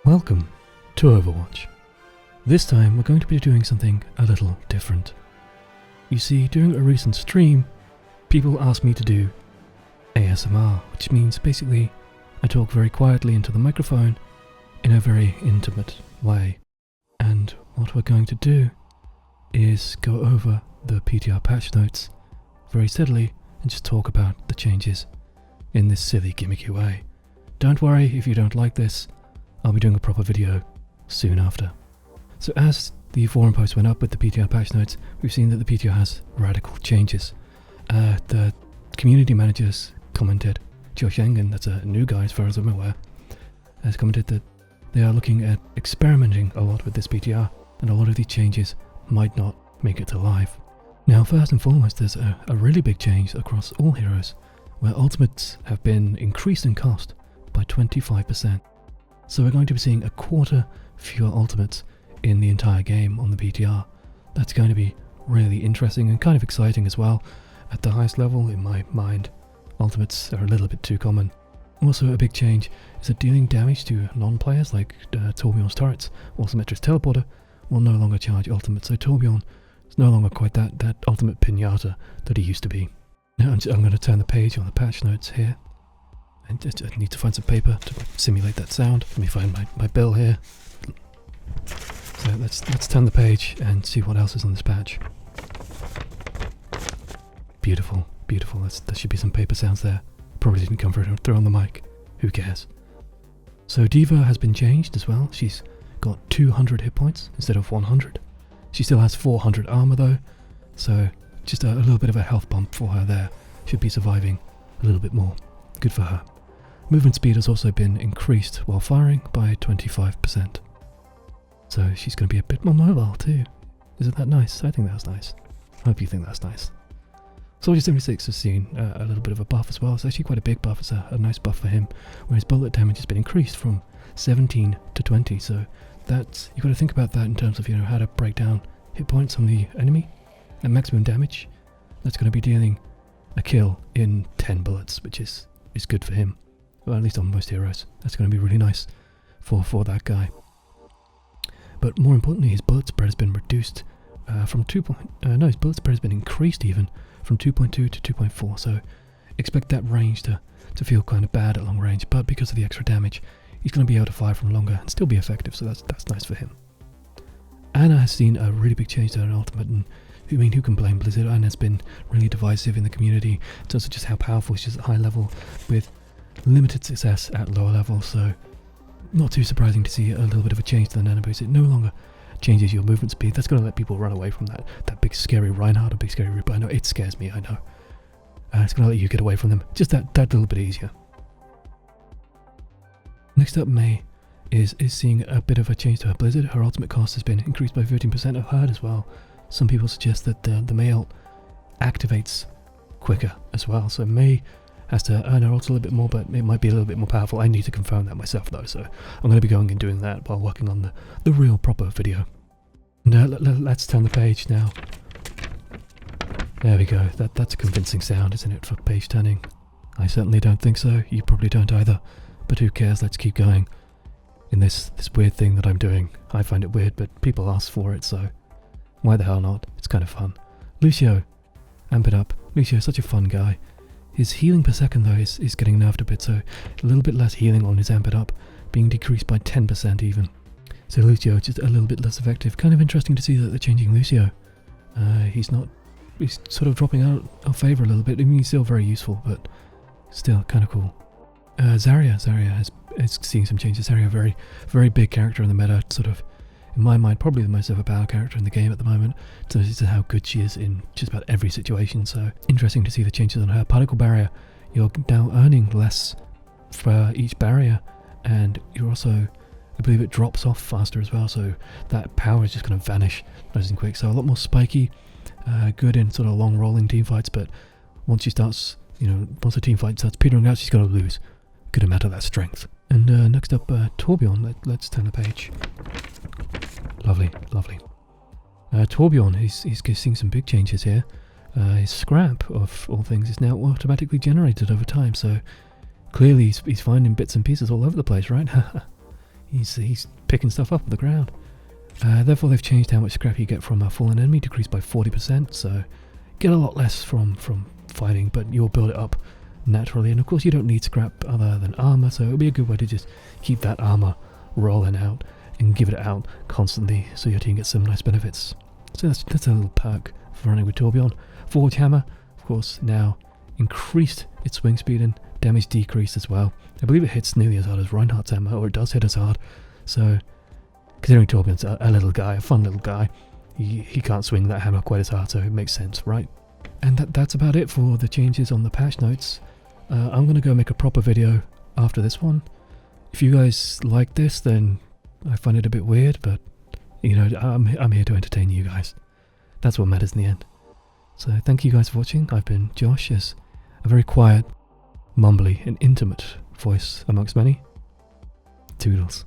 Welcome to Overwatch. This time we're going to be doing something a little different. You see, during a recent stream, people asked me to do ASMR, which means basically I talk very quietly into the microphone in a very intimate way. And what we're going to do is go over the PTR patch notes very steadily and just talk about the changes in this silly gimmicky way. Don't worry if you don't like this, I'll be doing a proper video soon after. So as the forum post went up with the PTR patch notes, we've seen that the PTR has radical changes. The community managers commented, Josh Engen, that's a new guy as far as I'm aware, has commented that they are looking at experimenting a lot with this PTR, and a lot of these changes might not make it to live. Now first and foremost, there's a really big change across all heroes, where ultimates have been increased in cost by 25%. So we're going to be seeing a quarter fewer ultimates in the entire game on the PTR. That's going to be really interesting and kind of exciting as well. At the highest level, in my mind, ultimates are a little bit too common. Also a big change is that dealing damage to non-players like Torbjorn's turrets or Symmetra's teleporter will no longer charge ultimate, so Torbjorn is no longer quite that ultimate pinata that he used to be. Now I'm going to turn the page on the patch notes here. I need to find some paper to simulate that sound. Let me find my bill here. So let's turn the page and see what else is on this patch. Beautiful, beautiful. There should be some paper sounds there. Probably didn't come through on the mic. Who cares? So D.Va has been changed as well. She's got 200 hit points instead of 100. She still has 400 armor though, so just a little bit of a health bump for her there. Should be surviving a little bit more. Good for her. Movement speed has also been increased while firing by 25%. So she's going to be a bit more mobile too. Isn't that nice? I think that's nice. I hope you think that's nice. Soldier 76 has seen a little bit of a buff as well. It's actually quite a big buff. It's a nice buff for him. Whereas bullet damage has been increased from 17 to 20. So that's, you've got to think about that in terms of how to break down hit points on the enemy at maximum damage. That's going to be dealing a kill in 10 bullets, which is good for him. Well, at least on most heroes. That's going to be really nice for that guy. But more importantly, his bullet spread has been reduced from his bullet spread has been increased even from 2.2 to 2.4. So expect that range to feel kind of bad at long range. But because of the extra damage, he's going to be able to fire from longer and still be effective. So that's nice for him. Ana has seen a really big change to her ultimate, and who can blame Blizzard? Ana has been really divisive in the community in terms of just how powerful she's at high level with limited success at lower level, so not too surprising to see a little bit of a change to the nano boost. It no longer changes your movement speed. That's going to let people run away from that big scary Reinhardt or big scary Reaper. I know, it scares me, I know. It's going to let you get away from them just that little bit easier. Next up, Mei is seeing a bit of a change to her Blizzard. Her ultimate cost has been increased by 13%. I've heard as well. Some people suggest that the Mei ult activates quicker as well, so Mei has to earn her ult a little bit more, but it might be a little bit more powerful. I need to confirm that myself though, so I'm going to be going and doing that while working on the real proper video. Now let's turn the page now. There we go. That's a convincing sound, isn't it, for page turning? I certainly don't think so. You probably don't either. But who cares? Let's keep going in this weird thing that I'm doing. I find it weird, but people ask for it, so why the hell not? It's kind of fun. Lucio, amp it up. Lucio is such a fun guy. His healing per second though is getting nerfed a bit, so a little bit less healing on his amp it up, being decreased by 10% even. So Lucio just a little bit less effective. Kind of interesting to see that they're changing Lucio. He's sort of dropping out of favour a little bit. I mean, he's still very useful, but still kind of cool. Zarya is seeing some changes. Zarya, a very, very big character in the meta, sort of, in my mind, probably the most overpowered character in the game at the moment. So this is how good she is in just about every situation. So interesting to see the changes on her. Particle barrier, you're now earning less for each barrier, and you're also, I believe it drops off faster as well. So that power is just going to vanish nice and quick. So a lot more spiky, good in sort of long rolling team fights. But once she starts, once the team fight starts petering out, she's going to lose a good amount of that strength. And next up, Torbjorn. Let's turn the page. Lovely, lovely. Torbjorn, he's seeing some big changes here. His scrap, of all things, is now automatically generated over time, so clearly he's finding bits and pieces all over the place, right? He's picking stuff up off the ground. Therefore, they've changed how much scrap you get from a fallen enemy, decreased by 40%, so get a lot less from fighting, but you'll build it up naturally. And of course, you don't need scrap other than armor, so it'll be a good way to just keep that armor rolling out and give it out constantly, so your team gets some nice benefits. So that's a little perk for running with Torbjorn. Forge Hammer, of course, now increased its swing speed and damage decreased as well. I believe it hits nearly as hard as Reinhardt's hammer, or it does hit as hard. So, considering Torbjorn's a little guy, a fun little guy, he can't swing that hammer quite as hard, so it makes sense, right? And that's about it for the changes on the patch notes. I'm going to go make a proper video after this one. If you guys like this, then I find it a bit weird, but you know, I'm here to entertain you guys. That's what matters in the end. So thank you guys for watching. I've been Josh, as a very quiet, mumbly and intimate voice amongst many. Toodles.